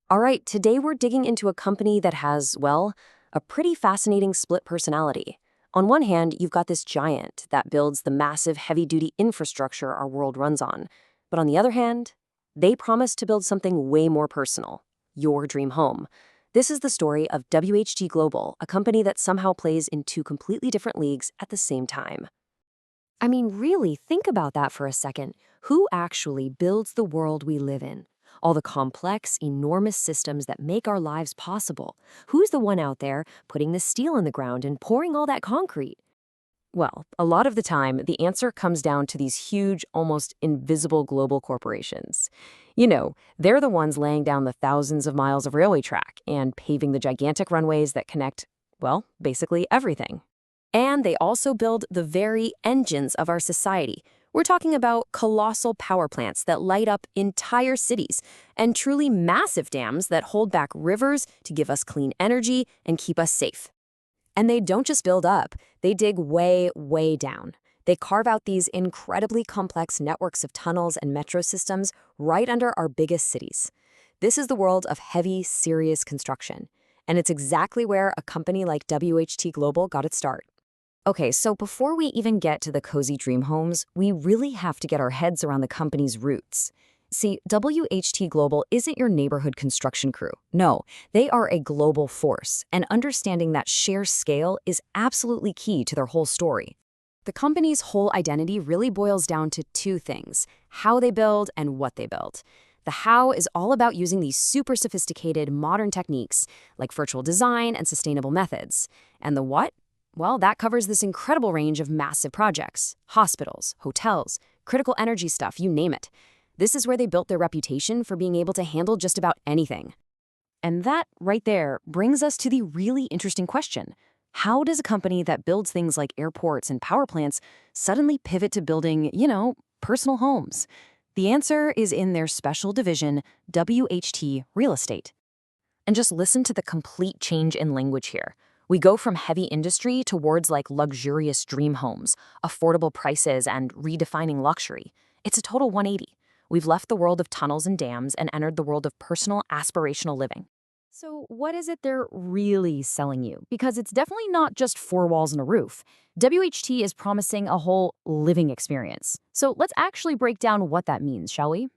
All right, today we're digging into a company that has, well, a pretty fascinating split personality. On one hand, you've got this giant that builds the massive heavy duty infrastructure our world runs on. But on the other hand, they promise to build something way more personal your dream home. This is the story of WHT Global, a company that somehow plays in two completely different leagues at the same time. I mean, really, think about that for a second. Who actually builds the world we live in? All the complex, enormous systems that make our lives possible. Who's the one out there putting the steel in the ground and pouring all that concrete? Well, a lot of the time, the answer comes down to these huge, almost invisible global corporations. They're the ones laying down the thousands of miles of railway track and paving the gigantic runways that connect, well, basically everything. And they also build the very engines of our society. We're talking about colossal power plants that light up entire cities and truly massive dams that hold back rivers to give us clean energy and keep us safe. And they don't just build up, they dig way, way down. They carve out these incredibly complex networks of tunnels and metro systems right under our biggest cities. This is the world of heavy, serious construction. And it's exactly where a company like WHT Global got its start. Okay, so before we even get to the cozy dream homes, we really have to get our heads around the company's roots. See, WHT Global isn't your neighborhood construction crew. No, they are a global force, and understanding that sheer scale is absolutely key to their whole story. The company's whole identity really boils down to two things: how they build and what they build. The how is all about using these super sophisticated modern techniques like virtual design and sustainable methods. And the what? Well, that covers this incredible range of massive projects: hospitals, hotels, critical energy stuff, you name it. This is where they built their reputation for being able to handle just about anything. And that, right there, brings us to the really interesting question. How does a company that builds things like airports and power plants suddenly pivot to building, personal homes? The answer is in their special division, WHT Real Estate. And just listen to the complete change in language here. We go from heavy industry towards like luxurious dream homes, affordable prices, and redefining luxury. It's a total 180. We've left the world of tunnels and dams and entered the world of personal, aspirational living. So what is it they're really selling you? Because it's definitely not just four walls and a roof. WHT is promising a whole living experience. So let's actually break down what that means, shall we?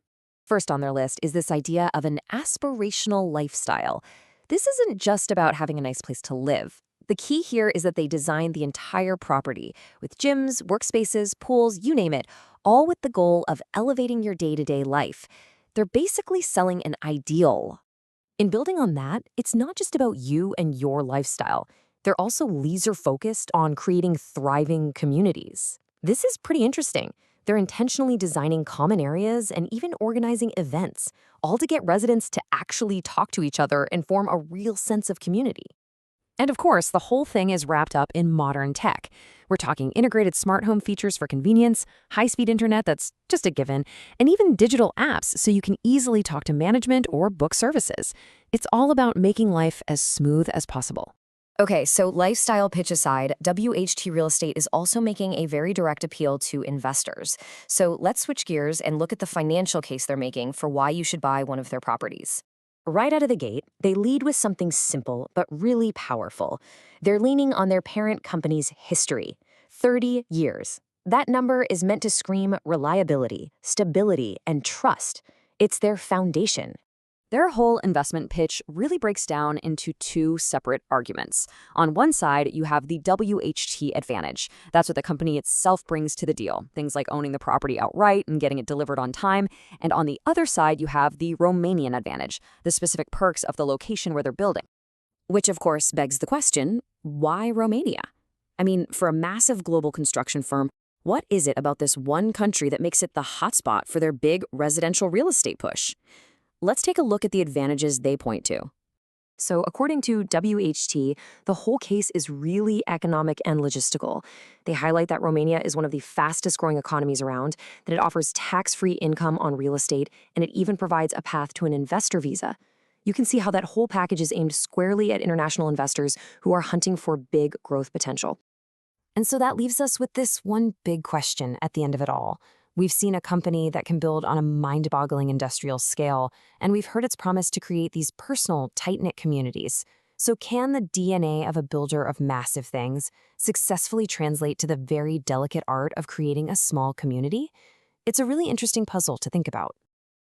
First on their list is this idea of an aspirational lifestyle. This isn't just about having a nice place to live. The key here is that they design the entire property with gyms, workspaces, pools, you name it, all with the goal of elevating your day-to-day life. They're basically selling an ideal. In building on that, it's not just about you and your lifestyle. They're also laser-focused on creating thriving communities. This is pretty interesting. They're intentionally designing common areas and even organizing events, all to get residents to actually talk to each other and form a real sense of community. And of course, the whole thing is wrapped up in modern tech. We're talking integrated smart home features for convenience, high-speed internet that's just a given, and even digital apps so you can easily talk to management or book services. It's all about making life as smooth as possible. Okay, so lifestyle pitch aside, WHT Real Estate is also making a very direct appeal to investors. So let's switch gears and look at the financial case they're making for why you should buy one of their properties. Right out of the gate, they lead with something simple but really powerful. They're leaning on their parent company's history, 30 years. That number is meant to scream reliability, stability, and trust. It's their foundation. Their whole investment pitch really breaks down into two separate arguments. On one side, you have the WHT advantage. That's what the company itself brings to the deal, things like owning the property outright and getting it delivered on time. And on the other side, you have the Romanian advantage, the specific perks of the location where they're building. Which, of course, begs the question, why Romania? I mean, for a massive global construction firm, what is it about this one country that makes it the hotspot for their big residential real estate push? Let's take a look at the advantages they point to. So according to WHT, the whole case is really economic and logistical. They highlight that Romania is one of the fastest growing economies around, that it offers tax-free income on real estate, and it even provides a path to an investor visa. You can see how that whole package is aimed squarely at international investors who are hunting for big growth potential. And so that leaves us with this one big question at the end of it all. We've seen a company that can build on a mind-boggling industrial scale, and we've heard its promise to create these personal, tight-knit communities. So can the DNA of a builder of massive things successfully translate to the very delicate art of creating a small community? It's a really interesting puzzle to think about.